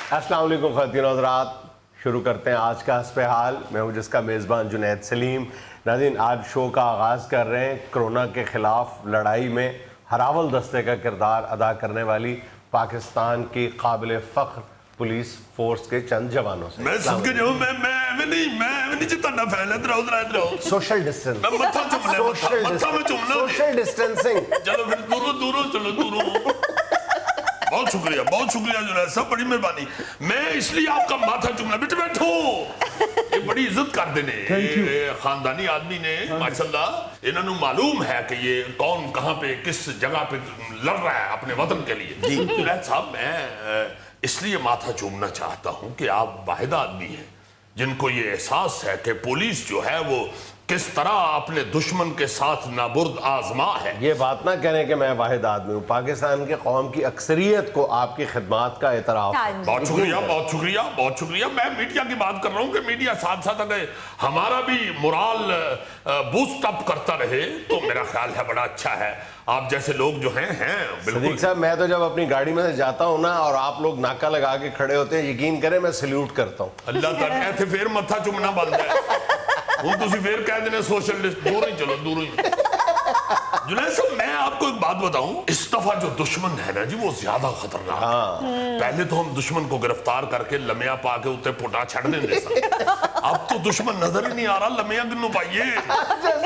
अस्सलाम वालेकुम ख़वातीन और हज़रात, शुरू करते हैं आज का हस्ब हाल। मैं हूँ जिसका मेज़बान जुनैद सलीम। नाज़रीन, आज शो का आगाज़ कर रहे हैं कोरोना के ख़िलाफ़ लड़ाई में हरावल दस्ते का किरदार अदा करने वाली पाकिस्तान की काबिल फ़ख्र पुलिस फोर्स के चंद जवानों से। मैं सुन के जो मैं नहीं चिताना फैन है इधर सोशल डिस्टेंस, मैं मत्था चुमना मत्था में चुमना सोशल डिस्टेंसिंग। चलो फिर दूरों चलो दूरों। बहुत शुक्रिया जुनैद साहब, बड़ी मेहरबानी। मैं इसलिए आपका माथा चुमना, बेटे बैठो, ये बड़ी इज्जत कर देने खानदानी आदमी ने माशाल्लाह। इन्होंने मालूम है कि ये कौन कहाँ पे किस जगह पे लड़ रहा है अपने वतन के लिए। जुनैद साहब, मैं इसलिए माथा चूमना चाहता हूं कि आप वाहिद आदमी हैं जिनको ये एहसास है कि पुलिस जो है वो किस तरह अपने दुश्मन के साथ नाबुर्द आजमा है। ये बात ना करें कि मैं वाहिद आदमी हूँ, पाकिस्तान के कौम की अक्सरियत को आपकी खिदमत का एतराफ़। बहुत शुक्रिया। मैं मीडिया की बात कर रहा हूँ कि मीडिया साथ साथ अगर हमारा भी मोराल बूस्ट अप करता रहे तो मेरा ख्याल है बड़ा अच्छा है। आप जैसे लोग जो हैं बिल्कुल। सदीक साहब, मैं तो जब अपनी गाड़ी में से जाता हूँ ना और आप लोग नाका लगा के खड़े होते हैं, यकीन करें मैं सल्यूट करता हूँ। अल्लाह ताला ऐसे फिर मत्था चुमना बंद है। ਹੁਣ ਤੁਸੀਂ ਫੇਰ ਕਹਿ ਦਿੰਦੇ सोशल दूर ही चलो दूर ही। जुनैद साहब, मैं आपको एक बात बताऊं, इस दफा जो दुश्मन है ना जी वो ज्यादा खतरनाक है। पहले तो हम दुश्मन को गिरफ्तार करके लमिया पा के उत्ते पुटा छड़ देंगे सन। अब तो दुश्मन नजर ही नहीं आ रहा, लमिया किन्नू पाइए।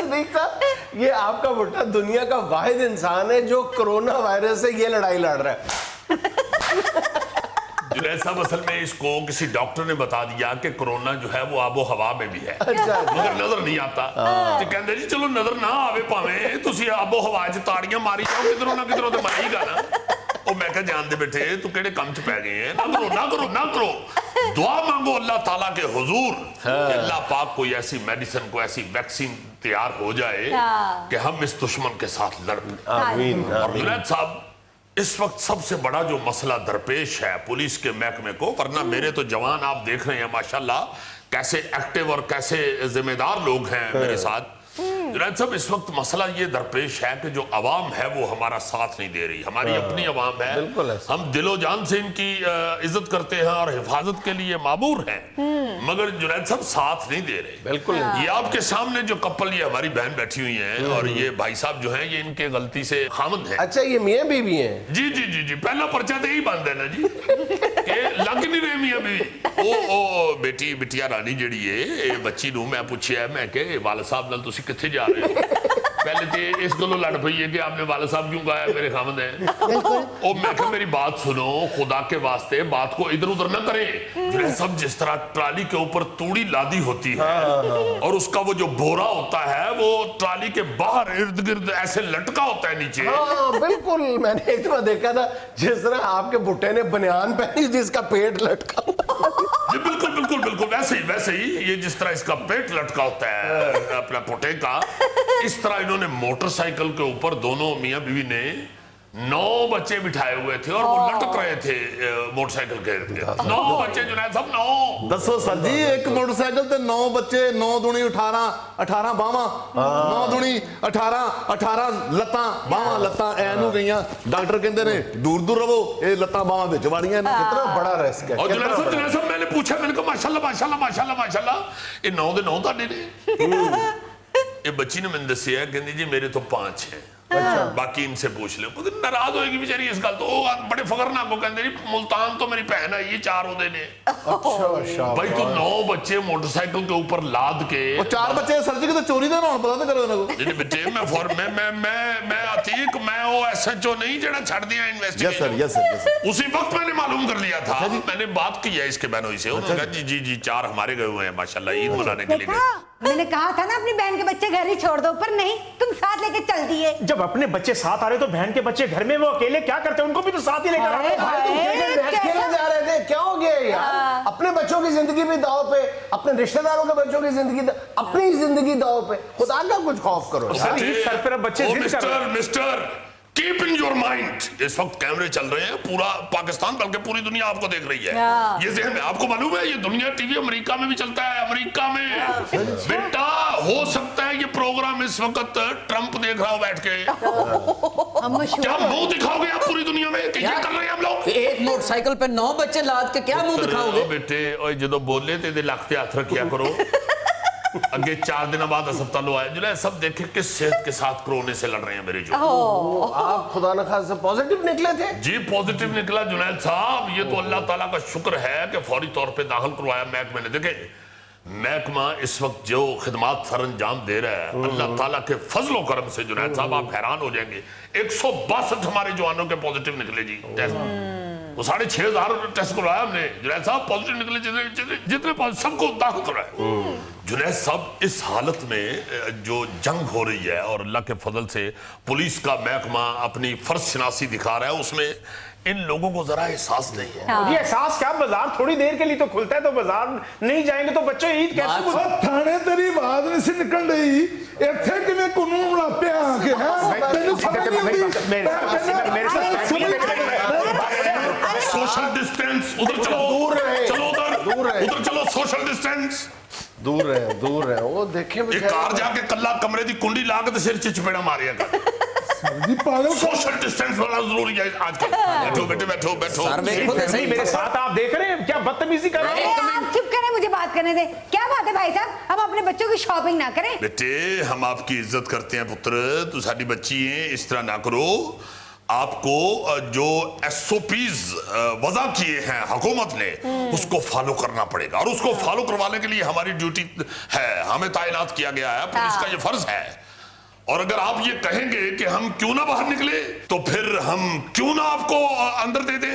सदीक साहब, ये आपका बुट्टा दुनिया का वाहिद इंसान है जो कोरोना वायरस से ये लड़ाई लड़ रहा है। जुनैद साहब, असल में इसको किसी डॉक्टर ने बता दिया कि कोरोना जो है वो आबो हवा में भी है, मगर नजर नहीं आता। तो कहते जी चलो नजर ना आवे भावें तुसी आबो हवा च ताड़ियां मारी जाओ, किधरों ना किधरों तो मारेगा ना। ओ मैं कहा जान दे बेटे, तू केड़े काम च पै गए हैं, ना करो। दुआ मांगो अल्लाह ताला के हुजूर कि अल्लाह पाक कोई ऐसी मेडिसिन, कोई ऐसी वैक्सीन तैयार हो जाए कि हम इस दुश्मन के साथ लड़। आमीन। और जुनैद साहब, इस वक्त सबसे बड़ा जो मसला दरपेश है पुलिस के महकमे को, वरना मेरे तो जवान आप देख रहे हैं माशाल्लाह कैसे एक्टिव और कैसे जिम्मेदार लोग हैं मेरे साथ। जुनैद साहब, इस वक्त मसला ये दरपेश है कि जो अवाम है वो हमारा साथ नहीं दे रही। हमारी अपनी अवाम है, हम दिलो जान से इनकी इज्जत करते हैं और हिफाजत के लिए मामूर हैं, मगर जुनैद साहब साथ नहीं दे रहे। बिल्कुल। ये आपके सामने जो कपल, ये हमारी बहन बैठी हुई है और ये भाई साहब जो हैं ये इनके गलती से खामद हैं। अच्छा, ये मियाँ बीवी हैं? जी, पहला पर्चा तो यही बंद है ना जी कि लग नहीं रहे मियाँ बीवी। ओ बिटिया रानी जड़ी है बच्ची नूं मैं पूछया, मैं कि वाल साहब नाल तुसीं कित्थे जा रहे हो? पहले तो इस गलों लड़ पई है कि आपने वाल साहब क्यों कहा मेरे खामद हैं। ओ मैं कहा मेरी बात सुनो, खुदा के वास्ते बात को इधर उधर न करें। जुनैद साहब, जिस तरह ट्राली के ऊपर तूड़ी लादी होती है और उसका वो जो बोरा होता है वो ट्राली के बाहर इर्द गिर्द ऐसे लटका होता है नीचे। हाँ बिल्कुल, मैंने एक बार देखा था जिस तरह आपके बुट्टे ने बनियान पहनी जिसका पेट लटका। जी बिल्कुल वैसे ही ये जिस तरह इसका पेट लटका होता है अपना पुटे का, इस तरह इन्होंने मोटरसाइकिल के ऊपर दोनों मियाँ बीवी ने 9 बच्चे बिठाए हुए थे और वो लटक रहे थे मोटरसाइकिल के इर्द गिर्द। 9 बच्चे जुनैद साहब, 9। दसो सर जी, एक मोटरसाइकिल ते 9 बच्चे, 9 दूनी 18 बावां, 9 दूनी 18 लत्तां बावां, लत्तां ऐनू गईयां। डॉक्टर कहंदे ने दूर दूर रहो, ये लत्तां बावां विच वाड़ियां ने। कितना बड़ा रिस्क है। और जुनैद साहब मैंने पूछा, मैंने कहा माशाल्लाह ये 9 दे 9 ਤੁਹਾਡੇ ने। ये बच्ची ने मैंने दसिया, कहती जी मेरे तो 5 हैं। अच्छा। बाकी इनसे पूछ लो। नाराज होएगी बेचारी इस गल तो। बड़े फखरनाक को कहते जी मुल्तान तो मेरी भैन है, ये 4 होते ने। अच्छा भाई तो 9 बच्चे मोटरसाइकिल के ऊपर लाद के। 4 बच्चे सर जी को चोरी दे ना पता तो करो इनको। बेटे मैं अतीक, मैं वो एसएचओ नहीं जेड़ा छड़ दिया इन्वेस्टिगेशन। Yes sir. उसी वक्त मैंने मालूम कर लिया था। मैंने बात की है इसके बहनोई से, उन्होंने कहा जी 4 हमारे गए हुए हैं माशाल्लाह, ईद मनाने के लिए। मैंने कहा था ना अपनी बहन के बच्चे घर ही छोड़ दो, पर नहीं, तुम साथ लेके चल दिए। जब अपने बच्चे साथ आ रहे तो बहन के बच्चे घर में, वो अकेले क्या करते हैं? उनको भी तो साथ ही लेकर आए। भाई तुम क्रिकेट खेलने जा रहे थे, क्या हो गया यार? अपने बच्चों की जिंदगी भी दाव पे, अपने रिश्तेदारों के बच्चों की जिंदगी, अपनी जिंदगी दाव पे। खुदा का कुछ खौफ करो। सर पर बच्चे mister keep in your mind, इस वक्त कैमरे चल रहे हैं, पूरा पाकिस्तान बल्कि पूरी दुनिया आपको देख रही है। ये ज़हन में आपको मालूम है ये दुनिया टीवी अमेरिका में भी चलता है। अमेरिका में बेटा हो सकता है ये प्रोग्राम इस वक्त ट्रंप देख रहा हो बैठ के। क्या मुंह दिखाओगे आप पूरी दुनिया में कि ये कर रहे हैं हम लोग? एक मोटरसाइकिल पे 9 बच्चे लाद के क्या मुंह दिखाओगे? बेटे और ਜਦੋਂ ਬੋਲੇ ਤੇ ਇਹਦੇ ਲੱਕ ਤੇ ਹੱਥ ਰੱਖਿਆ ਕਰੋ अगे 4 दिन बाद अस्पतालों आए जुनैद सब देखे किस सेहत के साथ कोरोना से लड़ रहे हैं मेरे जो आप खुदा न खास्ता पॉजिटिव निकले थे? जी पॉजिटिव निकला जुनैद साहब, ये तो अल्लाह ताला का शुक्र है कि फौरी तौर पे दाखिल करवाया महकमे ने। देखे महकमा इस वक्त जो खिदमात सर अंजाम दे रहा है अल्लाह ताला के फजलो करम से जुनैद साहब आप हैरान हो जाएंगे। 162 हमारे जवानों के पॉजिटिव निकले जी टेस्ट, वो 6,500 टेस्ट करवाया हमने जुनैद साहब, पॉजिटिव निकले जितने सबको दाखिल करवाया। जुनैद साहब इस हालत में जो जंग हो रही है और अल्लाह के फजल से पुलिस का महकमा अपनी फर्ज शनासी दिखा रहा है, उसमें इन लोगों को जरा एहसास नहीं है। ये एहसास क्या, बाजार थोड़ी देर के लिए तो खुलता है, तो बाजार नहीं जाएंगे तो बच्चे ईद कैसे गुजार? थाने तेरी आवाज नहीं सी निकल रही, इत्थे किवें कानून लापे आके है तेनू समझ नहीं आती। सोशल डिस्टेंस उधर चलो, दूर रहे, चलो दूर रहे। उधर चलो, सोशल डिस्टेंस दूर रहे वो देखे एक कार जाके कल्ला कमरे दी कुंडी ला के सिर च चपेड़ा मारिया कर। जी पागल सोशल डिस्टेंस वाला जरूरी है आजकल। बैठो बेटे बैठो बैठो। सर देखो तो सही, मेरे साथ आप देख रहे हैं क्या बदतमीजी कर रहे हैं? आप चुप करें, मुझे बात करने दें। क्या बात है भाई साहब, हम अपने बच्चों की शॉपिंग ना करें? बेटे हम आपकी इज्जत करते हैं पुत्र, तू साडी बच्ची है, इस तरह ना करो। आपको जो SOPs वज़ा किए हैं हुकूमत ने उसको फॉलो करना पड़ेगा और उसको फॉलो करवाने के लिए हमारी ड्यूटी है, हमें तैनात किया गया है, पुलिस का ये फर्ज है। और अगर आप ये कहेंगे कि हम क्यों ना बाहर निकले तो फिर हम क्यों ना आपको अंदर दे दें,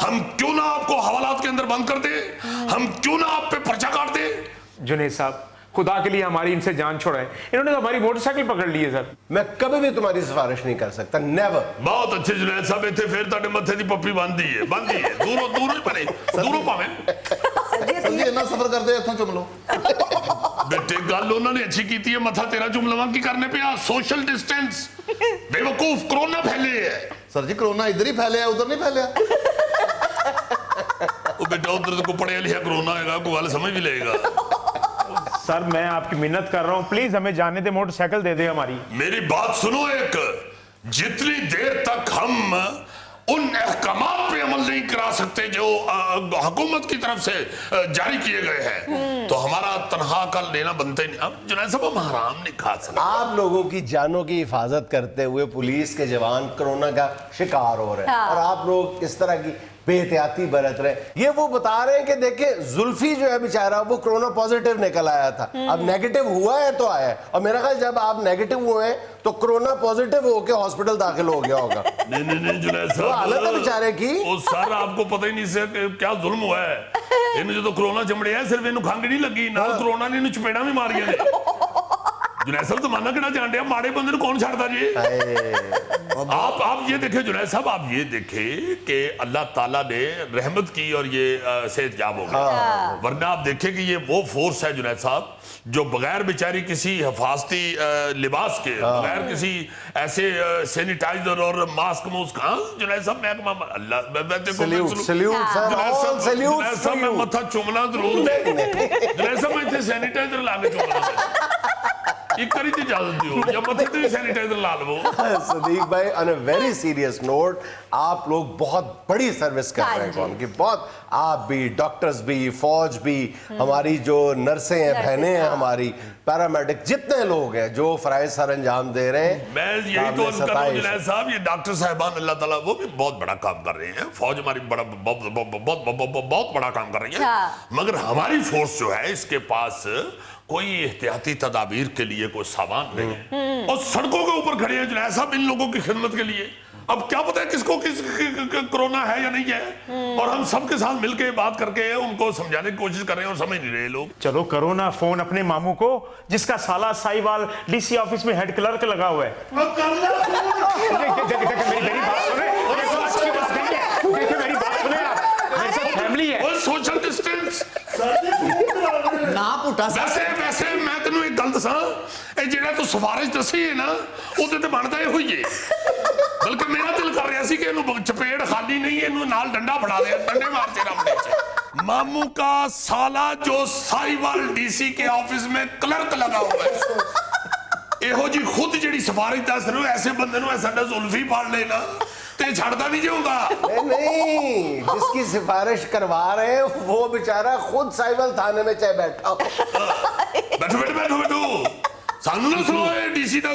हम क्यों ना आपको हवालात के अंदर बंद कर दे, हम क्यों ना आप पे पर्चा काट दे। जुनैद साहब खुदा के लिए हमारी इनसे जान छुड़ाएं, इन्होंने तो हमारी मोटरसाइकिल पकड़ ली है सर। मैं कभी भी तुम्हारी सिफारिश नहीं कर सकता, नेवर। बहुत अच्छे जुनैद साहब, इतने फिर ताड़े मत्थे दी पप्पी बंदी है दूरों दूरों ही परे दूरों पावे सर जी इन्ना सफर करते इत्थों चुम लो। बेटे गल उन्होंने अच्छी की है, मथा तेरा चुम लवा की करने पे सोशल डिस्टेंस बेवकूफ कोरोना फैले है। सर जी कोरोना इधर ही फैलिया उधर नहीं फैलिया। वो बेटा उधर तो पढ़िया लिखा कोरोना है, कोई गल समझ भी लेगा। सर मैं आपकी मिन्नत कर रहा हूँ, प्लीज हमें जाने दे, मोटरसाइकिल दे दे हमारी। मेरी बात सुनो, एक जितनी देर तक हम उन अहकामात पे अमल नहीं करा सकते जो हुकूमत की तरफ से जारी किए गए हैं तो हमारा तनख्वाह का लेना बनता ही नहीं। अब जुनैद साहब हम हराम नहीं खा सकते। आप लोगों की जानों की हिफाजत करते हुए पुलिस के जवान कोरोना का शिकार हो रहे हैं और आप लोग इस तरह की बेहतियाती बरत रहे। ये वो बता रहे हैं कि देखे जुल्फी जो है बेचारा वो कोरोना पॉजिटिव निकल आया था, अब नेगेटिव हुआ है तो आया है, और मेरा ख्याल जब आप नेगेटिव हुए हैं तो कोरोना पॉजिटिव होके हॉस्पिटल दाखिल हो गया होगा। नहीं जुनैद साहब, हालत है बेचारे की। वो सर आपको पता ही नहीं से क्या जुल्म हुआ है। इन्हें जो कोरोना चमड़े है सिर्फ इन्हें खंघ नहीं लगी ना कोरोना ने इन्हें चपेड़ा भी मारिया ने। जुनैद साहब जमाना कितना जान रहा, माड़े बंदे कौन छाड़ता जी। आप ये देखे जुनैद साहब, आप ये देखे कि अल्लाह ताला ने रहमत की और ये सेहतयाब हो गया। वरना आप देखे कि ये वो फोर्स है जुनैद साहब जो बगैर बेचारी किसी हिफाजती लिबास के, बगैर किसी ऐसे सैनिटाइजर और मास्क जुनैद साहब महकमा अल्लाह सैल्यूट सब मैं मथा चुमना जरूर जुनैद साहब मैं इतने सैनिटाइजर ला के चुमना एक करी थी इजाजत दियो या मथे ते सैनिटाइजर ला लो। सदीक भाई on a very serious note, आप लोग बहुत बड़ी सर्विस कर रहे हैं कौन की, बहुत आप भी, डॉक्टर्स भी, फौज भी, हमारी जो नर्सें हैं, बहनें हैं, हमारी पैरामेडिक, जितने लोग हैं जो फराइज सर अंजाम दे रहे हैं। मैं यही तो अर्ज कर रहा हूं जुनैद साहब, ये डॉक्टर साहिबान अल्लाह ताला वो भी बहुत बड़ा काम कर रहे हैं, फौज हमारी बहुत बड़ा काम कर रही है, मगर हमारी फोर्स जो है इसके पास कोई एहतियाती तदाबीर के लिए कोई सामान नहीं है और सड़कों के ऊपर खड़े हैं जुनैद साहब इन लोगों की खिदमत के लिए। अब क्या पता है किसको किस कोरोना है या नहीं है, और हम सबके साथ मिलकर बात करके उनको समझाने की कोशिश कर रहे हैं और समझ नहीं रहे लोग। चलो करो ना फोन अपने मामू को जिसका साला साहिवाल DC ऑफिस में हेड क्लर्क लगा हुआ है। मेरी बात सुने, मेरी बात सुने आप, मेरे साथ फैमिली है। सोशल डिस्टेंस ना पुटा वैसे मैं तेनों एक गल दसा, ये जेड़ा तू सिफारिश दसी है ना ਉਹਦੇ ਤੇ ਬਣਦਾ ਇਹੋ ਹੀ ਹੈ, ਬਲਕਿ ਮੇਰਾ ਦਿਲ ਕਰ ਰਿਹਾ ਸੀ ਕਿ ਇਹਨੂੰ ਚਪੇੜ ਖਾਲੀ नहीं ਇਹਨੂੰ ਨਾਲ ਡੰਡਾ ਫੜਾ ਦੇ, ਡੰਡੇ ਮਾਰ ਤੇ ਰਮੜੇ ਚ। मामू का साला जो साहिवाल DC के ऑफिस में क्लर्क लगा हुआ है, ਇਹੋ ਜੀ खुद ਜਿਹੜੀ ਸਿਫਾਰਿਸ਼ ਦੱਸ ਰਹੇ ਹੋ ऐसे बंदे ਨੂੰ ਸਾਡਾ ਜ਼ੁਲਫੀ ਪਾੜ लेना تے چھڑتا نہیں جو ہوتا نہیں, جس کی سفارش کروا رہے ہیں وہ بیچارہ خود سائیول تھانے میں چاہے بیٹھا. بیٹھو سانو نہ سنو ڈی سی دا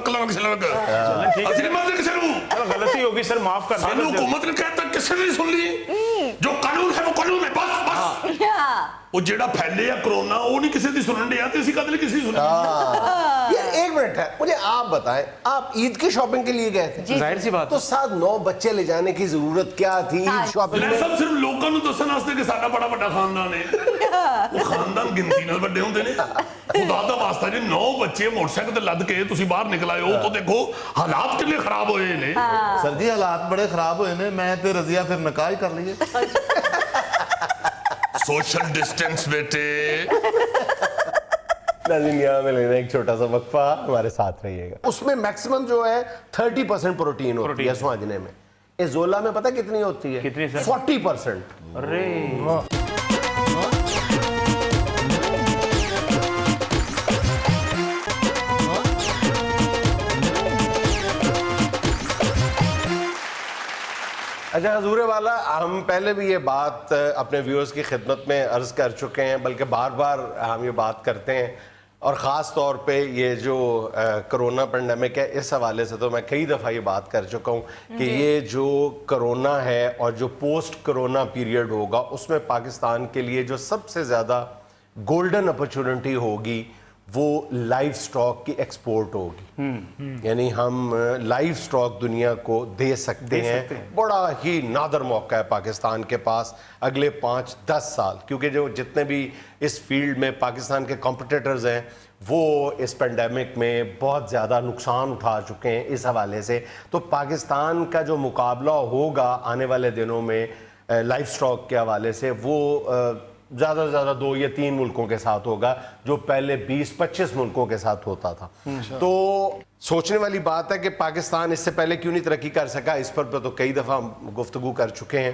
کلرک شلرک اصلی مادر کسے رو چلو غلطی ہوگی سر, معاف کر سانو حکومت نے کہتا کسے نہیں سن لی, جو قانون ہے وہ قانون ہے, بس وہ جیڑا پھیلے یا کرونا وہ نہیں کسی دی سنن دیا تے اسی قدر کسی سنن. یہ ایک منٹ ہے, مجھے آپ بتائیں, آپ عید کی شاپنگ کے لیے گئے تھے, ظاہر سی بات تو ساتھ 9 بچے لے جانے کی ضرورت کیا تھی عید شاپنگ میں میں؟ سب صرف لوکاں نوں دسن واسطے کہ ساڈا بڑا بڑا خاندان ہے, وہ خاندان گنتی نال بڑے ہوندے نے. خدا دا واسطہ جی 9 بچے موٹر سائیکل تے لد کے تسی باہر نکل آئے ہو تو دیکھو حالات کتنے خراب ہوئے نے. سر جی حالات بڑے خراب ہوئے نے, میں تے رضیہ پھر نکاح ہی کر لیے. سوشل ڈسٹینس بیٹے. ناظرین یہاں میں لینا ایک چھوٹا سا وقفہ, ہمارے ساتھ رہیے گا. اس میں میکسیمم جو ہے 30% پروٹین ہوتی ہے سوانجنے میں. ایزولا میں پتہ کتنی ہوتی ہے؟ کتنی سر؟ 40%. ارے اچھا حضور والا, ہم پہلے بھی یہ بات اپنے ویورز کی خدمت میں عرض کر چکے ہیں, بلکہ بار بار ہم یہ بات کرتے ہیں, اور خاص طور پہ یہ جو کرونا پینڈیمک ہے اس حوالے سے تو میں کئی دفعہ یہ بات کر چکا ہوں کہ یہ جو کرونا ہے اور جو پوسٹ کرونا پیریڈ ہوگا اس میں پاکستان کے لیے جو سب سے زیادہ گولڈن اپرچونٹی ہوگی وہ لائف سٹاک کی ایکسپورٹ ہوگی. یعنی ہم لائف سٹاک دنیا کو دے سکتے ہیں. بڑا ہی نادر موقع ہے پاکستان کے پاس اگلے 5-10 سال, کیونکہ جو جتنے بھی اس فیلڈ میں پاکستان کے کمپٹیٹرز ہیں وہ اس پینڈیمک میں بہت زیادہ نقصان اٹھا چکے ہیں اس حوالے سے. تو پاکستان کا جو مقابلہ ہوگا آنے والے دنوں میں لائف سٹاک کے حوالے سے وہ زیادہ سے زیادہ 2 یا 3 ملکوں کے ساتھ ہوگا, جو پہلے 20-25 ملکوں کے ساتھ ہوتا تھا. تو سوچنے والی بات ہے کہ پاکستان اس سے پہلے کیوں نہیں ترقی کر سکا, اس پر تو کئی دفعہ گفتگو کر چکے ہیں.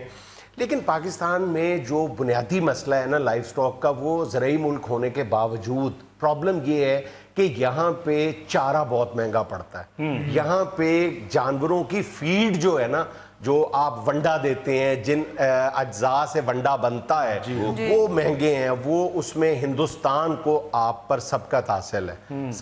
لیکن پاکستان میں جو بنیادی مسئلہ ہے نا لائف سٹاک کا, وہ زرعی ملک ہونے کے باوجود پرابلم یہ ہے کہ یہاں پہ چارہ بہت مہنگا پڑتا ہے. یہاں پہ جانوروں کی فیڈ جو ہے نا, جو آپ ونڈا دیتے ہیں, جن اجزاء سے ونڈا بنتا ہے وہ مہنگے ہیں. وہ اس میں ہندوستان کو آپ پر سبقت حاصل ہے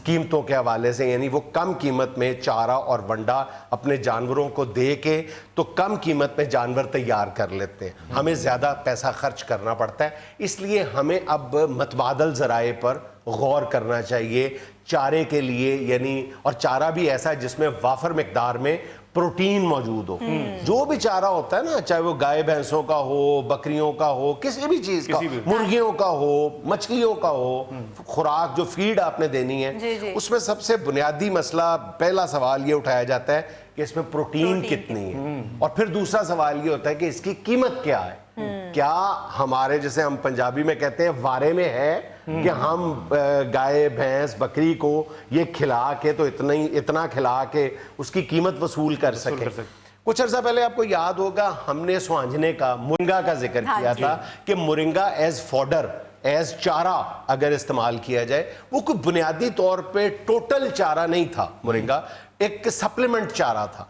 قیمتوں کے حوالے سے. یعنی وہ کم قیمت میں چارہ اور ونڈا اپنے جانوروں کو دے کے تو کم قیمت میں جانور تیار کر لیتے ہیں. ہمیں زیادہ پیسہ خرچ کرنا پڑتا ہے, اس لیے ہمیں اب متبادل ذرائع پر غور کرنا چاہیے چارے کے لیے. یعنی اور چارہ بھی ایسا ہے جس میں وافر مقدار میں پروٹین موجود ہو. جو بھی چارہ ہوتا ہے نا, چاہے وہ گائے بھینسوں کا ہو, بکریوں کا ہو, کسی بھی چیز کا, مرغیوں کا ہو, مچھلیوں کا ہو, خوراک جو فیڈ آپ نے دینی ہے, اس میں سب سے بنیادی مسئلہ, پہلا سوال یہ اٹھایا جاتا ہے کہ اس میں پروٹین کتنی ہے, اور پھر دوسرا سوال یہ ہوتا ہے کہ اس کی قیمت کیا ہے. کیا ہمارے جیسے ہم پنجابی میں کہتے ہیں وارے میں ہے کہ ہم گائے بھینس بکری کو یہ کھلا کے تو اتنا کھلا کے اس کی قیمت وصول کر سکیں. کچھ عرصہ پہلے آپ کو یاد ہوگا ہم نے سوانجنے کا مرنگا کا ذکر کیا تھا کہ مرنگا ایز فوڈر, ایز چارہ اگر استعمال کیا جائے, وہ کوئی بنیادی طور پہ ٹوٹل چارہ نہیں تھا. مرنگا ایک سپلیمنٹ چارہ تھا,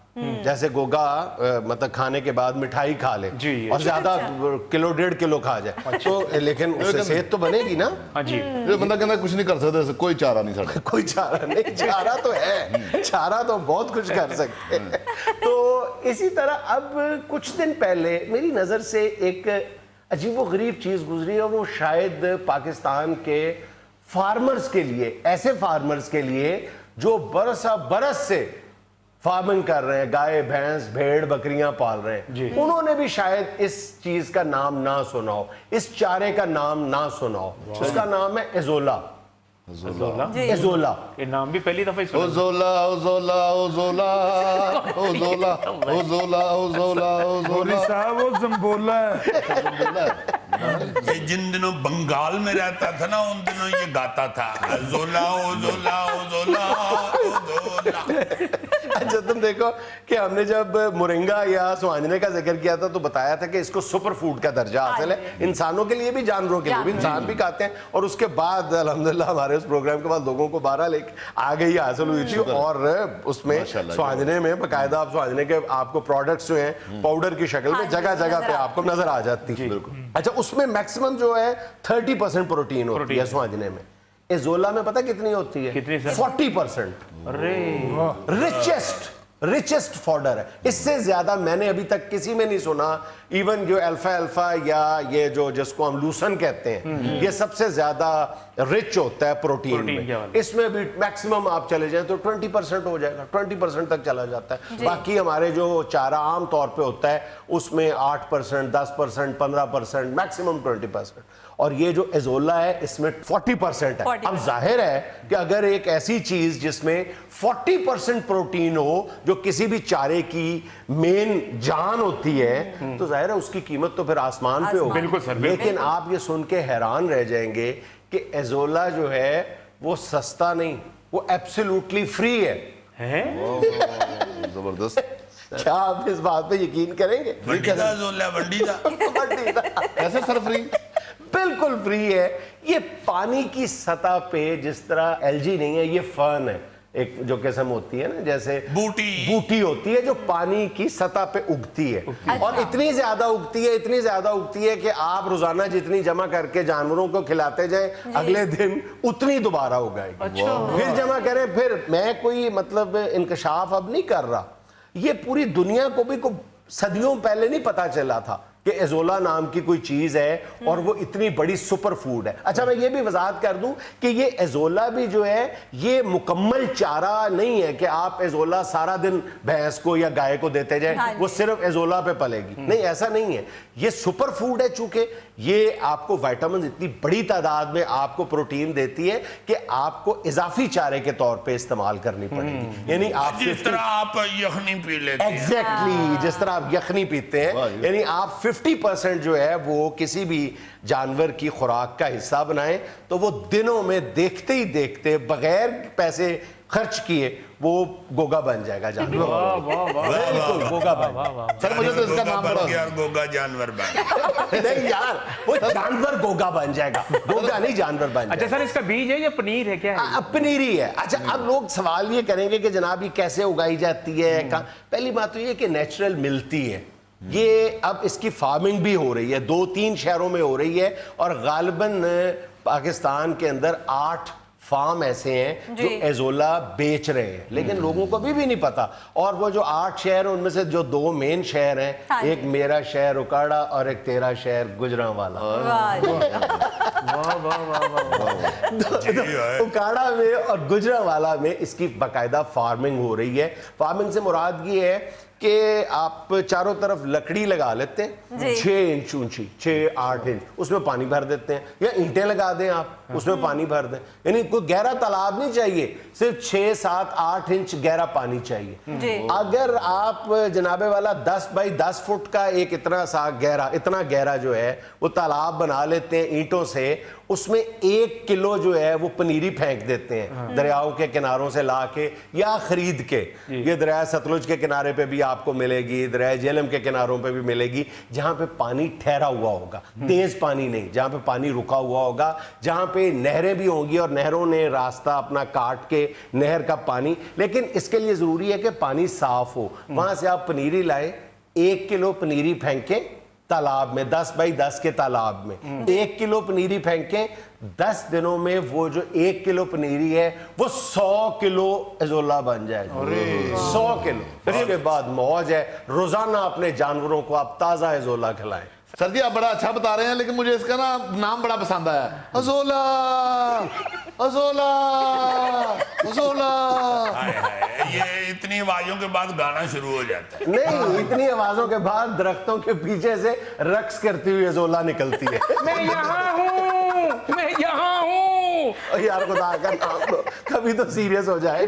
جیسے گوگا مطلب کھانے کے بعد مٹھائی کھا لے اور زیادہ کلو 1.5 کلو کھا جائے تو, لیکن اس سے صحت تو بنے گی نا. یہ بندہ کہنا کچھ نہیں کر سکتے, کوئی چارہ نہیں سکتا. کوئی چارہ نہیں, چارہ تو ہے, چارہ تو بہت کچھ کر سکتے ہیں. تو اسی طرح اب کچھ دن پہلے میری نظر سے ایک عجیب و غریب چیز گزری ہے, وہ شاید پاکستان کے فارمرز کے لیے, ایسے فارمرز کے لیے جو برس سے فارمنگ کر رہے ہیں, گائے بھینس بھیڑ بکریاں پال رہے ہیں, انہوں نے بھی شاید اس چیز کا نام نہ سنا ہو, اس چارے کا نام نہ سنا ہو. اس کا نام ہے ایزولا. ایزولا یہ نام بھی پہلی دفعہ سنا. اوزولا اوزولا اوزولا اوزولا اوزولا اوزولا اوزولا صاحب وہ زمبولا ہے. یہ جن دنوں بنگال میں رہتا تھا نا ان دنوں یہ گاتا تھا زولا او زولا او زولا او زولا. अच्छा तुम देखो कि हमने जब मोरिंगा या सुहांजने का जिक्र किया था तो बताया था कि इसको सुपर फूड का दर्जा हासिल है, इंसानों के लिए भी जानवरों के लिए भी, इंसान भी खाते हैं। और उसके बाद अल्हम्दुलिल्लाह हमारे उस प्रोग्राम के बाद लोगों को 12 लेके आगे ही हासिल हुई थी। और उसमें सुहांजने में बाकायदा आप सुहांजने के आपको प्रोडक्ट्स जो हैं पाउडर की शक्ल में जगह जगह पे आपको नजर आ जाती है। अच्छा उसमें मैक्सिमम जो है 30% प्रोटीन होती है सुहांजने में। एजोला में पता कितनी होती है? कितनी सर? 40%। अरे रिचेस्ट फॉडर है। इससे ज्यादा मैंने अभी तक किसी में नहीं सुना। इवन जो अल्फा या ये जो जिसको हम लूसन कहते हैं, ये सबसे ज्यादा रिच होता है प्रोटीन में। इसमें भी मैक्सिमम आप चले जाएं तो 20% हो जाएगा, 20% तक चला जाता है। बाकी हमारे जो चारा आम तौर पे होता है उसमें 8%, 10%, 15%, मैक्सिमम 20%। और ये जो एजोला है इसमें 40% है। अब जाहिर है कि अगर एक ऐसी चीज जिसमें 40% प्रोटीन हो जो किसी भी चारे की मेन जान होती है, तो जाहिर है उसकी कीमत तो फिर आसमान पे होगी। बिल्कुल सर, लेकिन आप ये सुन के हैरान रह जाएंगे कि एजोला जो है वो सस्ता नहीं, वो एब्सोल्युटली फ्री है। जबरदस्त। क्या आप इस बात पे यकीन करेंगे? वंडीदा जोला वंडीदा कैसे सर फ्री? बिल्कुल फ्री है। ये पानी की सतह पे जिस तरह एलजी नहीं है, ये फर्न है, एक जो किस्म होती है ना, जैसे बूटी होती है जो पानी की सतह पे उगती है। और इतनी ज्यादा उगती है कि आप रोजाना जितनी जमा करके जानवरों को खिलाते जाएं, अगले दिन उतनी दोबारा उगाएगी। फिर जमा करें। फिर मैं कोई मतलब इंकशाफ अब नहीं कर रहा, ये पूरी दुनिया को भी सदियों पहले नहीं पता चला था कि एजोला नाम की कोई चीज है और वो इतनी बड़ी सुपर फूड है। अच्छा मैं ये भी वजाहत कर दूं कि ये एजोला भी जो है ये मुकम्मल चारा नहीं है कि आप एजोला सारा दिन भैंस को या गाय को देते जाए, वो सिर्फ एजोला पे पलेगी, नहीं, ऐसा नहीं है। ये सुपर फूड है, चूंकि ये आपको विटामिन इतनी बड़ी तादाद में आपको प्रोटीन देती है कि आपको इजाफी चारे के तौर पे इस्तेमाल करनी पड़ेगी। यानी आप जिस तरह आप यखनी पी लेते हैं, एग्जैक्टली जिस तरह आप यखनी पीते हैं, यानी आप 50% जो है वो किसी भी जानवर की खुराक का हिस्सा बनाएं तो वो दिनों में देखते ही देखते बगैर पैसे खर्च किए वो गोगा बन जाएगा जानवर। बिल्कुल गोगा बन। सर मुझे तो इसका नाम बन पता गया, गोगा जानवर बन। नहीं यार, वो जानवर गोगा बन जाएगा, गोगा नहीं जानवर बन जाएगा। अच्छा सर इसका बीज है या पनीर है, क्या है? पनीर ही है। अच्छा अब लोग सवाल ये करेंगे कि जनाब ये कैसे उगाई जाती है? पहली बात तो ये कि नेचुरल मिलती है। ये अब इसकी फार्मिंग भी हो रही है, 2-3 शहरों में हो रही है और गालिबन पाकिस्तान के अंदर 8 फार्म ऐसे हैं जो एजोला बेच रहे हैं, लेकिन लोगों को अभी भी नहीं पता। और वो जो 8 शहर हैं उनमें से जो 2 मेन शहर हैं, एक मेरा शहर उकाड़ा और एक तेरा शहर गुजरांवाला। उकाड़ा में और गुजरांवाला में इसकी बाकायदा फार्मिंग हो रही है। फार्मिंग से मुराद ये है कि आप चारों तरफ लकड़ी लगा लेते हैं 6 इंच ऊंची, 6-8 इंच, उसमें पानी भर देते हैं, या ईंटें लगा दें आप, उसमें पानी भर दें। यानी कोई गहरा तालाब नहीं चाहिए, सिर्फ 6-7-8 इंच गहरा पानी चाहिए। अगर आप जनाबे वाला 10 बाई 10 फुट का एक इतना गहरा जो है वो तालाब बना लेते हैं ईंटों से, उसमें 1 किलो जो है वो पनीरी फेंक देते हैं दरियाओं के किनारों से ला के या खरीद के। ये दरिया सतलुज के किनारे पे भी आपको मिलेगी, दरिया झेलम के किनारों पे भी मिलेगी, जहां पे पानी ठहरा हुआ होगा, तेज पानी नहीं, जहां पे पानी रुका हुआ होगा, जहां पे नहरें भी होंगी और नहरों ने रास्ता अपना काट के नहर का पानी। लेकिन इसके लिए जरूरी है कि पानी साफ हो। वहां से आप पनीरी लाए, 1 किलो पनीरी फेंकें तालाब में, 10 बाई 10 के तालाब में 1 किलो पनीरी फेंकें, 10 दिनों में वो जो 1 किलो पनीरी है वो 100 किलो एजोला बन जाएगा। 100 किलो। इसके बाद मौज है, रोजाना अपने जानवरों को आप ताजा एजोला खिलाएं। सर जी आप बड़ा अच्छा बता रहे हैं, लेकिन मुझे इसका नाम बड़ा पसंद आया, अजोला अजोला अजोला। ये इतनी आवाजों के बाद गाना शुरू हो जाता है। नहीं, इतनी आवाजों के बाद दरख्तों के पीछे से रक्स करती हुई एजोला निकलती है। मैं यहाँ हूँ, मैं यहाँ हूँ। यार खुदा का नाम लो, कभी तो सीरियस हो जाए।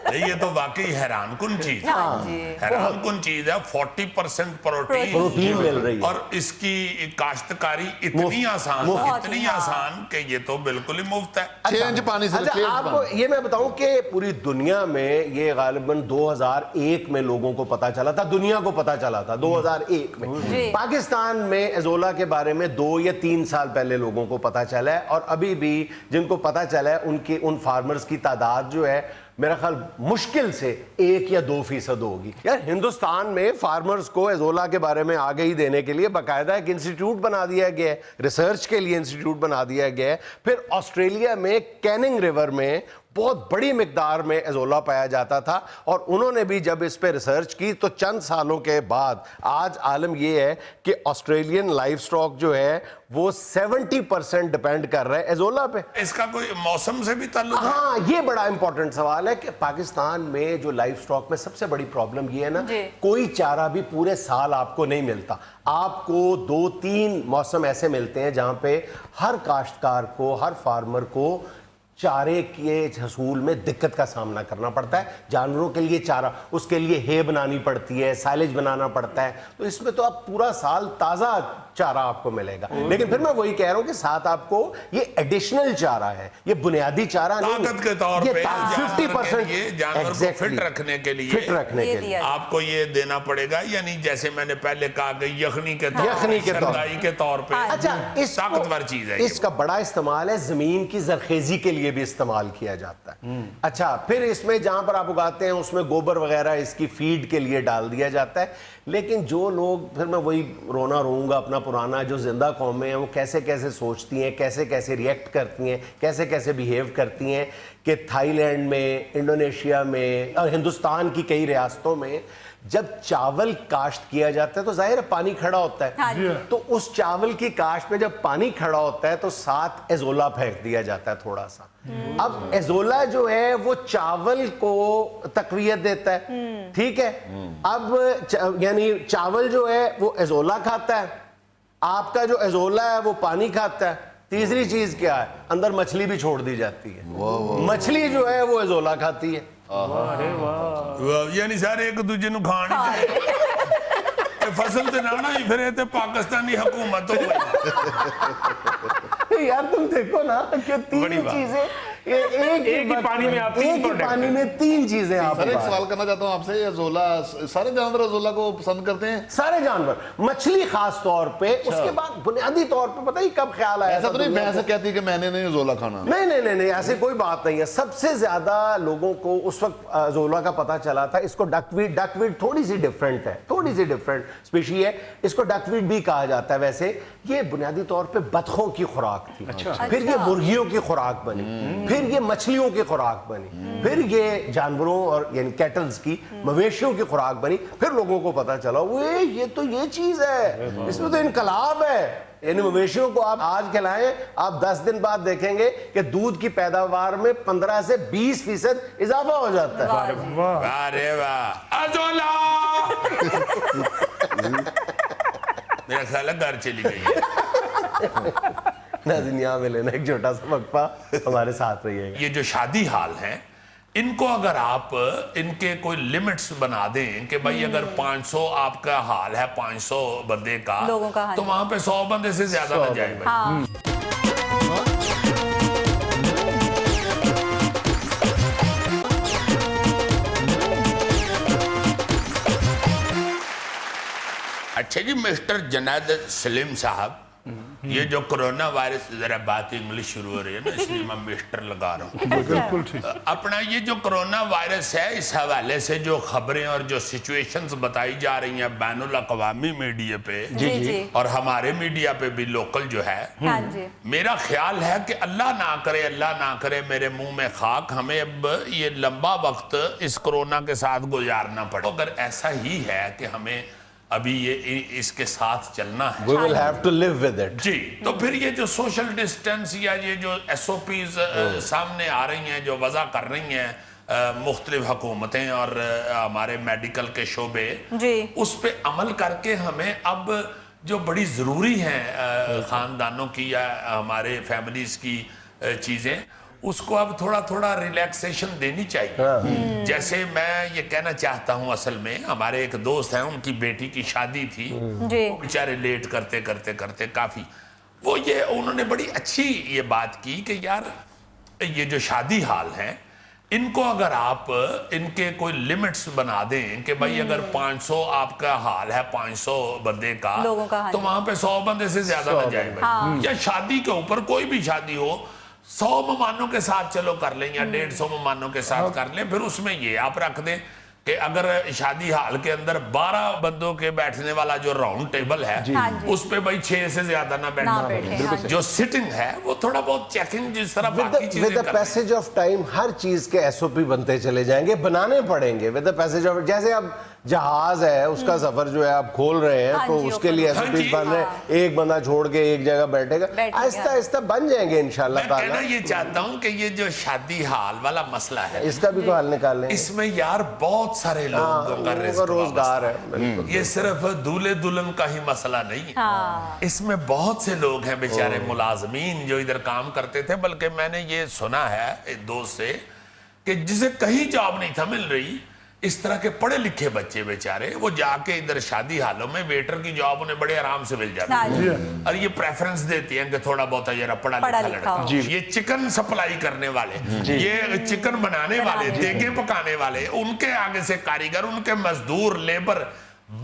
ये तो वाकई हैरान कुन चीज है, हाँ जी। हैरान कुन चीज है। 40% प्रोटीन प्रोटीन मिल रही है। और इसकी काश्तकारी इतनी आसान, इतनी आसान कि ये तो बिल्कुल ही मुफ्त है। 6 इंच पानी से अच्छा, आपको ये मैं बताऊं कि पूरी दुनिया में ये गालिबन 2001 में लोगों को पता चला था, दुनिया को पता चला था 2001 में। जी। पाकिस्तान में एजोला के बारे में 2 या 3 साल पहले लोगों को पता चला है, और अभी भी जिनको पता चला है उन फार्मर्स की तादाद जो है मेरा ख्याल मुश्किल से 1 या 2% होगी। यार हिंदुस्तान में फार्मर्स को एजोला के बारे में आगाही देने के लिए बाकायदा एक इंस्टीट्यूट बना दिया गया है, रिसर्च के लिए इंस्टीट्यूट बना दिया गया है। फिर ऑस्ट्रेलिया में कैनिंग रिवर में बहुत बड़ी मिकदार में एजोला पाया जाता था, और उन्होंने भी जब इस पे रिसर्च की तो चंद सालों के बाद आज आलम ये है कि ऑस्ट्रेलियन लाइफ स्टॉक जो है वो 70% डिपेंड कर रहा है एजोला पे। इसका कोई मौसम से भी ताल्लुक है? हाँ, ये बड़ा इंपॉर्टेंट सवाल है कि पाकिस्तान में जो लाइफ स्टॉक में सबसे बड़ी प्रॉब्लम ये है ना, कोई चारा भी पूरे साल आपको नहीं मिलता। आपको 2-3 मौसम ऐसे मिलते हैं जहां पे हर काश्तकार को, हर फार्मर को चारे के हसूल में दिक्कत का सामना करना पड़ता है। जानवरों के लिए चारा, उसके लिए हे बनानी पड़ती है, साइलेज बनाना पड़ता है, तो इसमें तो आप पूरा साल ताज़ा चारा आपको मिलेगा। लेकिन फिर मैं वही कह रहा हूं कि साथ आपको ये एडिशनल चारा है, ये बुनियादी चारा नहीं, ताकत के तौर पे 50% ये जानवर को फिट रखने के लिए, फिट रखने के लिए आपको ये देना पड़ेगा, यानी जैसे मैंने पहले कहा कि यखनी के तौर के तौर पे अच्छा, ताकतवर चीज है। इसका बड़ा इस्तेमाल है, जमीन की जरखेजी के लिए भी इस्तेमाल किया जाता है। अच्छा, फिर इसमें जहां पर आप उगाते हैं उसमें गोबर वगैरह इसकी फीड के लिए डाल दिया जाता है। लेकिन जो लोग, फिर मैं वही रोना रोऊंगा अपना पुराना, जो जिंदा कौमें हैं वो कैसे कैसे सोचती हैं, कैसे कैसे रिएक्ट करती हैं, कैसे कैसे बिहेव करती हैं कि थाईलैंड में, इंडोनेशिया में और हिंदुस्तान की कई रियासतों में जब चावल काश्त किया जाता है तो जाहिर है पानी खड़ा होता है, तो उस चावल की काश्त में जब पानी खड़ा होता है तो साथ एजोला फेंक दिया जाता है थोड़ा सा। अब एजोला जो है वो चावल को तकवीयत देता है, ठीक है। अब यानी चावल जो है वो एजोला खाता है, आपका जो एजोला है वो पानी खाता है। तीसरी चीज क्या है, अंदर मछली भी छोड़ दी जाती है, मछली जो है वो एजोला खाती है। यानी सारे एक दूजे ਨੂੰ ਖਾਣ ਹੀ फसल ਤੇ ਨਾ ਹੀ ਫਿਰੇ ਤੇ ਪਾਕਿस्तानी हुकूमत हो यार तुम देखो ना कि 3 चीजें एक ही पानी में आप 3 पानी में 3 चीजें आप। सर एक सवाल करना चाहता हूं आपसे, एजोला सारे जानवर एजोला को पसंद करते हैं? सारे जानवर, मछली खास तौर पे। उसके बाद बुनियादी तौर पे पता ही कब ख्याल आया, ऐसा तो नहीं भैंस कहती कि मैंने नहीं एजोला खाना? नहीं, ऐसी कोई बात नहीं है। सबसे ज्यादा लोगों को उस वक्त एजोला का पता चला था। इसको डकवीड थोड़ी सी डिफरेंट है, थोड़ी सी डिफरेंट स्पीशी है, इसको डकवीड भी कहा जाता है। वैसे ये बुनियादी तौर पे बतखों की खुराक थी, फिर ये मुर्गियों की खुराक बनी, फिर ये मछलियों की खुराक बनी, फिर ये जानवरों और यानी कैटल्स की, मवेशियों की खुराक बनी। फिर लोगों को पता चला ये तो ये चीज है, इसमें तो इनकलाब है। यानी मवेशियों को आप आज खिलाएं, आप 10 दिन बाद देखेंगे कि दूध की पैदावार में 15 से 20% इजाफा हो जाता है। अरे वाह, एजोला मेरा ख्याल है घर चली गई है। नाज़रीन, यहाँ में लेना एक छोटा सा वक्फा, हमारे साथ रहिएगा। ये जो शादी हाल हैं, इनको अगर आप इनके कोई लिमिट्स बना दें कि भाई अगर 500 आपका हाल है, 500 बंदे का, लोगों का, तो वहां पे 100 बंदे से ज्यादा ना जाए भाई। अच्छा जी, मिस्टर जुनैद सलीम साहब, ये जो कोरोना वायरस, जरा बात इंग्लिश शुरू हो रही है ना इसलिए मैं मिस्टर लगा रहा हूँ। बिल्कुल ठीक। अपना ये जो कोरोना वायरस है, इस हवाले से जो खबरें और जो सिचुएशंस बताई जा रही हैं बैनुल अक़वामी मीडिया पे जी और हमारे मीडिया पे भी लोकल जो है, मेरा ख्याल है कि अल्लाह ना करे मेरे मुंह में खाक, हमें अब ये लंबा वक्त इस कोरोना के साथ गुजारना पड़े। अगर ऐसा ही है कि हमें अभी ये इसके साथ चलना है, We will have to live with it. जी, तो फिर ये जो सोशल डिस्टेंस या ये जो SOPs सामने आ रही हैं, जो वज़ा कर रही हैं मुख्तलिफ हुकूमतें और हमारे मेडिकल के शोबे, उस पे अमल करके हमें अब जो बड़ी ज़रूरी हैं ख़ानदानों की या हमारे फैमिलीज़ की चीज़ें, اس کو اب تھوڑا تھوڑا ریلیکسیشن دینی چاہیے. جیسے میں یہ کہنا چاہتا ہوں اصل میں ہمارے ایک دوست ہیں ان کی بیٹی کی شادی تھی جی وہ بیچارے لیٹ کرتے کرتے کرتے کافی وہ یہ انہوں نے بڑی اچھی یہ بات کی کہ یار یہ جو شادی ہال ہیں ان کو اگر آپ ان کے کوئی لیمٹس بنا دیں کہ بھائی اگر 500 آپ کا ہال ہے 500 بندے کا لوگوں کا تو وہاں پہ 100 بندے سے زیادہ نہ جائے بھائی. یا شادی کے اوپر کوئی بھی شادی ہو 100 مہمانوں کے ساتھ چلو کر لیں یا 150 مہمانوں کے ساتھ کر لیں. پھر اس میں یہ آپ رکھ دیں کہ اگر شادی ہال کے اندر 12 بندوں کے بیٹھنے والا جو راؤنڈ ٹیبل ہے اس پہ بھائی 6 سے زیادہ نہ بیٹھنا. جو سٹنگ ہے وہ تھوڑا بہت چیکنگ جس طرح باقی چیزیں with the passage of time ہر چیز کے ایس او پی بنتے چلے جائیں گے, بنانے پڑیں گے. with the passage of جیسے اب جہاز ہے اس کا سفر جو ہے آپ کھول رہے ہیں تو اس کے لیے ایس او پی بن رہے ہیں, ایک بندہ چھوڑ کے ایک جگہ بیٹھے گا, آہستہ آہستہ بن جائیں گے انشاءاللہ تعالیٰ. میں کہنا یہ چاہتا ہوں کہ یہ جو شادی ہال والا مسئلہ ہے اس کا بھی تو حل نکال لیں. اس میں یار بہت سارے لوگوں کا روزگار ہے. یہ صرف دولہے دلہن کا ہی مسئلہ نہیں ہے, اس میں بہت سے لوگ ہیں بیچارے ملازمین جو ادھر کام کرتے تھے. بلکہ میں نے یہ سنا ہے ایک دوست سے کہ جسے کہیں جاب نہیں تھا مل رہی, اس طرح کے پڑھے لکھے بچے بیچارے وہ جا کے ادھر شادی حالوں میں ویٹر کی جاب انہیں بڑے آرام سے مل جاتی ہے. اور یہ پریفرنس دیتی ہیں کہ تھوڑا بہت ذرا پڑھا لکھا لڑکا. یہ چکن سپلائی کرنے والے, یہ چکن بنانے والے, دیگیں پکانے والے, ان کے آگے سے کاریگر, ان کے مزدور, لیبر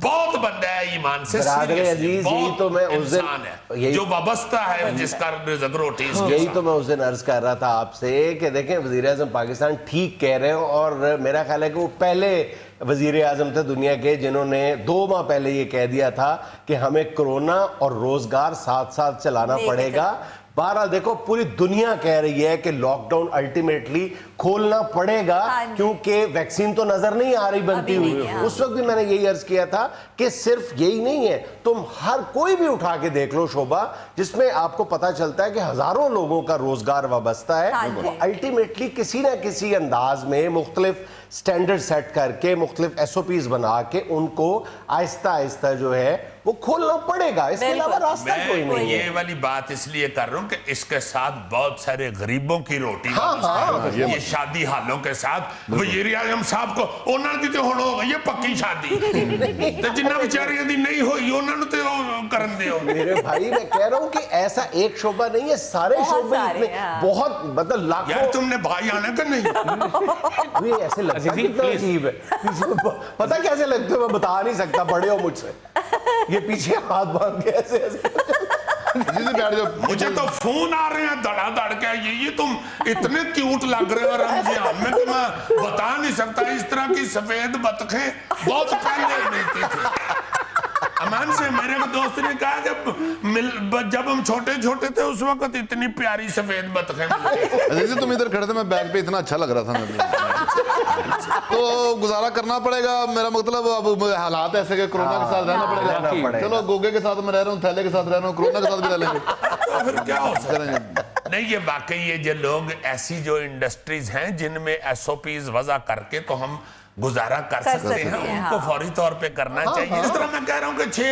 بہت بندہ ہے ایمان سے, یہی تو میں اس انسان ہے جو وابستہ ہے جس کا رزق روٹی. یہی تو میں اس دن عرض کر رہا تھا آپ سے کہ دیکھیں وزیر اعظم پاکستان ٹھیک کہہ رہے ہیں, اور میرا خیال ہے کہ وہ پہلے وزیر اعظم تھے دنیا کے جنہوں نے 2 ماہ پہلے یہ کہہ دیا تھا کہ ہمیں کرونا اور روزگار ساتھ ساتھ چلانا پڑے گا. بہرحال دیکھو پوری دنیا کہہ رہی ہے کہ لاک ڈاؤن الٹیمیٹلی کھولنا پڑے گا کیونکہ ویکسین تو نظر نہیں آ رہی بنتی ہوئی. اس وقت بھی میں نے یہی عرض کیا تھا کہ صرف یہی نہیں ہے, تم ہر کوئی بھی اٹھا کے دیکھ لو شعبہ جس میں آپ کو پتا چلتا ہے کہ ہزاروں لوگوں کا روزگار وابستہ ہے. الٹیمیٹلی کسی نہ کسی انداز میں مختلف سٹینڈرڈ سیٹ کر کے مختلف ایس او پیز بنا کے ان کو آہستہ آہستہ جو ہے وہ کھولنا پڑے گا. اس کے علاوہ راستہ کوئی نہیں ہے. یہ والی بات اس لیے کر رہا ہوں کہ اس کے ساتھ بہت سارے غریبوں کی روٹی یہ شادی حالوں کے ساتھ وزیر اعظم صاحب کو انہوں نے تو ہو گئی پکی شادی تو جنہ بیچاریاں دی نہیں ہوئی انہوں نے تو کرن دے. میرے بھائی میں کہہ رہا ہوں کہ ایسا ایک شعبہ نہیں ہے, سارے شعبے اتنے بہت مطلب لاکھوں. یار تم نے بھائی آنا کہ نہیں یہ ایسے لگتا ہے کتنا عجیب ہے, پتہ کیسے لگتے ہو میں بتا نہیں سکتا, بڑے ہو مجھ سے یہ پیچھے ہاتھ باندھ کے ایسے مجھے تو فون آ رہے ہیں دڑا دڑ کے, یہ تم اتنے کیوٹ لگ رہے ہو رمضان میں کہ میں بتا نہیں سکتا. اس طرح کی سفید بطخیں بہت پہلے ملتی تھی. امان سے میرے دوست نے کہا جب ہم چھوٹے چھوٹے تھے اس وقت اتنی پیاری سفید بطخیں عزیزی تم ادھر کھڑے تھے میں بیگ پہ اتنا اچھا لگ رہا تھا تو گزارا کرنا پڑے گا. میرا مطلب اب حالات ایسے کہ کرونا کے ساتھ رہنا پڑے گا. چلو گوگے کے ساتھ میں رہ رہا ہوں, تھیلے کے ساتھ رہ رہا ہوں, کرونا کے ساتھ بھی رہ لیں گے. پھر کیا ہو سکتا ہے. نہیں یہ واقعی یہ جو لوگ ایسی جو انڈسٹریز ہیں جن میں ایس او پیز وضع کر کے تو ہم گزارا کر سکتے ہیں ان کو فوری طور پہ کرنا چاہیے. اس طرح میں کہہ رہا ہوں کہ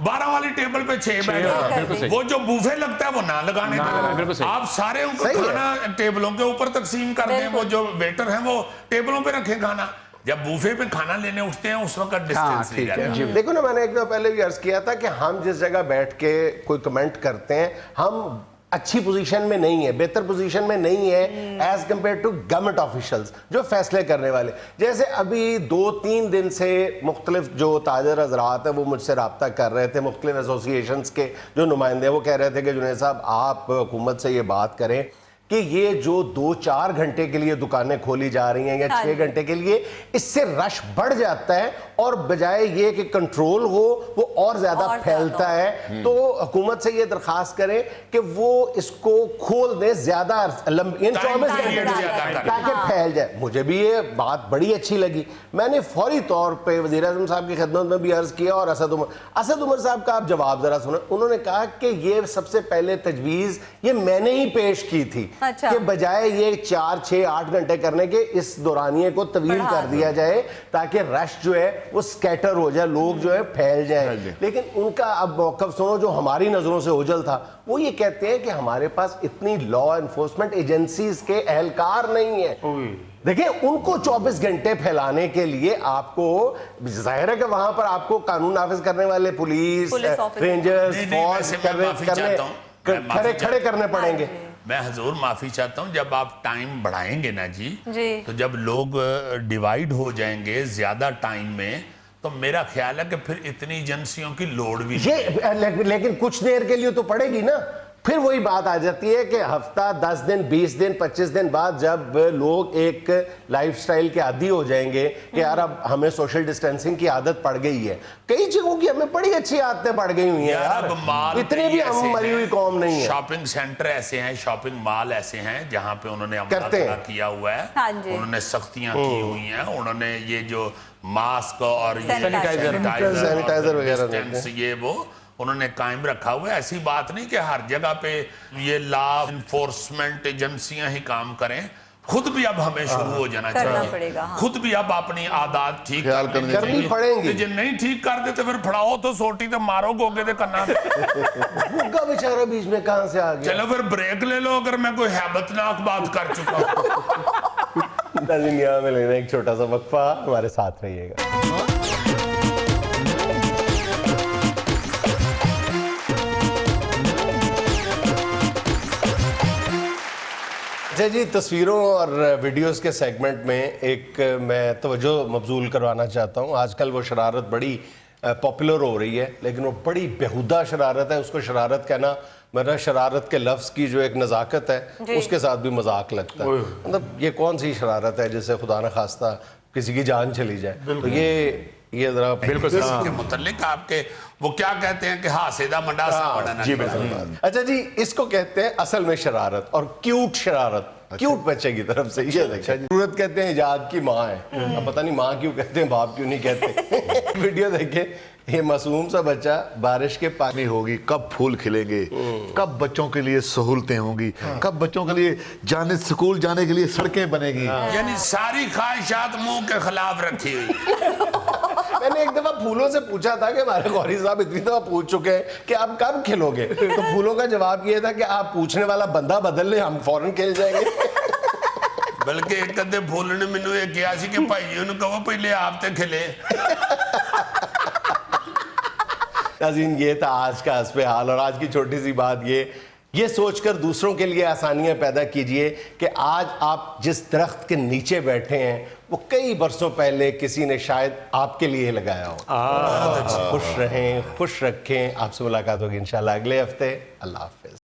12 والی ٹیبل پہ 6 بیٹھ, وہ جو بوفے لگتا ہے وہ نہ لگانے دیں. آپ سارے ان کو کھانا ٹیبلوں کے اوپر تقسیم کر دیں, وہ جو ویٹر ہیں وہ ٹیبلوں پہ رکھیں کھانا. جب بوفے پہ کھانا لینے اٹھتے ہیں اس وقت ڈسٹینس نہیں رہتا. دیکھو نا میں نے ایک دفعہ پہلے بھی عرض کیا تھا کہ ہم جس جگہ بیٹھ کے کوئی کمنٹ کرتے ہیں ہم اچھی پوزیشن میں نہیں ہے, بہتر پوزیشن میں نہیں ہے as compared to government officials جو فیصلے کرنے والے. جیسے ابھی 2-3 دن سے مختلف جو تاجر حضرات ہیں وہ مجھ سے رابطہ کر رہے تھے, مختلف ایسوسیشنز کے جو نمائندے وہ کہہ رہے تھے کہ جنید صاحب آپ حکومت سے یہ بات کریں کہ یہ جو 2-4 گھنٹے کے لیے دکانیں کھولی جا رہی ہیں یا 6 گھنٹے کے لیے, اس سے رش بڑھ جاتا ہے اور بجائے یہ کہ کنٹرول ہو وہ اور زیادہ پھیلتا ہے. تو حکومت سے یہ درخواست کریں کہ وہ اس کو کھول دیں زیادہ 24 گھنٹے تاکہ پھیل جائے. مجھے بھی یہ بات بڑی اچھی لگی. میں نے فوری طور پہ وزیر اعظم صاحب کی خدمت میں بھی عرض کیا اور اسد عمر صاحب کا آپ جواب ذرا سنیں. انہوں نے کہا کہ یہ سب سے پہلے تجویز یہ میں نے ہی پیش کی تھی اچھا۔ کہ بجائے یہ 4 6 8 گھنٹے کرنے کے اس دورانیے کو طویل کر دیا جائے تاکہ رش جو ہے وہ سکیٹر ہو جائے, لوگ جو ہے پھیل جائیں. لیکن ان کا اب موقف سنو جو ہماری نظروں سے اوجھل تھا. وہ یہ کہتے ہیں کہ ہمارے پاس اتنی لا انفورسمنٹ ایجنسیز کے اہلکار نہیں ہیں. دیکھیں ان کو 24 گھنٹے پھیلانے کے لیے آپ کو ظاہر ہے کہ وہاں پر آپ کو قانون نافذ کرنے والے پولیس رینجرز فورس کھڑے کرنے پڑیں گے. میں حضور معافی چاہتا ہوں, جب آپ ٹائم بڑھائیں گے نا جی تو جب لوگ ڈیوائیڈ ہو جائیں گے زیادہ ٹائم میں, تو میرا خیال ہے کہ پھر اتنی ایجنسیوں کی لوڑ بھی نہیں. لیکن کچھ دیر کے لیے تو پڑے گی نا. پھر وہی بات آ جاتی ہے کہ ہفتہ 10 دن 20 دن 25 دن بعد جب لوگ ایک لائف سٹائل کے عادی ہو جائیں گے کہ یار اب ہمیں سوشل ڈسٹینسنگ کی عادت پڑ گئی ہے, کئی جگہوں کی ہمیں بڑی اچھی عادتیں پڑ گئی ہوئی ہیں یار, اتنی بھی ہم مری ہوئی قوم نہیں ہے. شاپنگ سینٹر ایسے ہیں, شاپنگ مال ایسے ہیں جہاں پہ انہوں نے عملہ کیا ہوا ہے, انہوں نے سختیاں کی ہوئی ہیں, انہوں نے یہ جو ماسک اور سینیٹائزر وغیرہ یہ وہ انہوں نے قائم رکھا ہوا ہے. ایسی بات نہیں کہ ہر جگہ پہ یہ لا انفورسمنٹ ایجنسیاں ہی کام کریں, خود بھی اب ہمیں شروع ہو جانا چاہیے, خود بھی اب اپنی عادات ٹھیک کرنی پڑیں گی. جب نہیں ٹھیک کر دیتے پھر پھڑاؤ تو سوٹی تو مارو گوگے دے کرنا بھوکا بیچارہ بیچ میں کہاں سے آ گیا. چلو پھر بریک لے لو اگر میں کوئی ہیبتناک بات کر چکا ہوں. ناظرین یہاں میں لینا ایک چھوٹا سا وقفہ, ہمارے ساتھ رہیے گا. اچھا جی, تصویروں اور ویڈیوز کے سیگمنٹ میں ایک میں توجہ مبذول کروانا چاہتا ہوں. آج کل وہ شرارت بڑی پاپولر ہو رہی ہے, لیکن وہ بڑی بیہودہ شرارت ہے. اس کو شرارت کہنا میرا شرارت کے لفظ کی جو ایک نزاکت ہے اس کے ساتھ بھی مذاق لگتا ہے. مطلب یہ کون سی شرارت ہے جس سے خدا نہ خواستہ کسی کی جان چلی جائے. تو یہ ذرا بالکل کے متعلق آپ کے وہ کیا کہتے ہیں کہ حاسدہ منڈا سا بڑھنا. جی بالکل. اچھا جی, اس کو کہتے ہیں اصل میں شرارت اور کیوٹ شرارت, کیوٹ بچے کی طرف سے. یہ دیکھیں ضرورت کہتے ہیں ایجاد کی ماں ہے. اب پتہ نہیں ماں کیوں کہتے ہیں, باپ کیوں نہیں کہتے. ویڈیو دیکھیں, یہ معصوم سا بچہ بارش کے پانی ہوگی, کب پھول کھلیں گے, کب بچوں کے لیے سہولتیں ہوں گی, کب بچوں کے لیے سکول جانے کے لیے سڑکیں بنے گی. یعنی ساری خواہشات منہ کے خلاف رکھی ہوئی. میں نے ایک دفعہ پھولوں سے پوچھا تھا کہ ہمارے غوری صاحب اتنی دفعہ پوچھ چکے ہیں کہ آپ کب کھلو گے, تو پھولوں کا جواب یہ تھا کہ آپ پوچھنے والا بندہ بدل لیں, ہم فوراً کھل جائیں گے. بلکہ ایک ادھے پھول نے مینوں یہ کیا سی کہ بھائی انہوں کہو پہلے آپ تے کھلے. ناظرین یہ تھا آج کا حسب حال, اور آج کی چھوٹی سی بات یہ سوچ کر دوسروں کے لیے آسانیاں پیدا کیجئے کہ آج آپ جس درخت کے نیچے بیٹھے ہیں وہ کئی برسوں پہلے کسی نے شاید آپ کے لیے لگایا ہو. خوش رہیں, خوش رکھیں. آپ سے ملاقات ہوگی انشاءاللہ اگلے ہفتے. اللہ حافظ.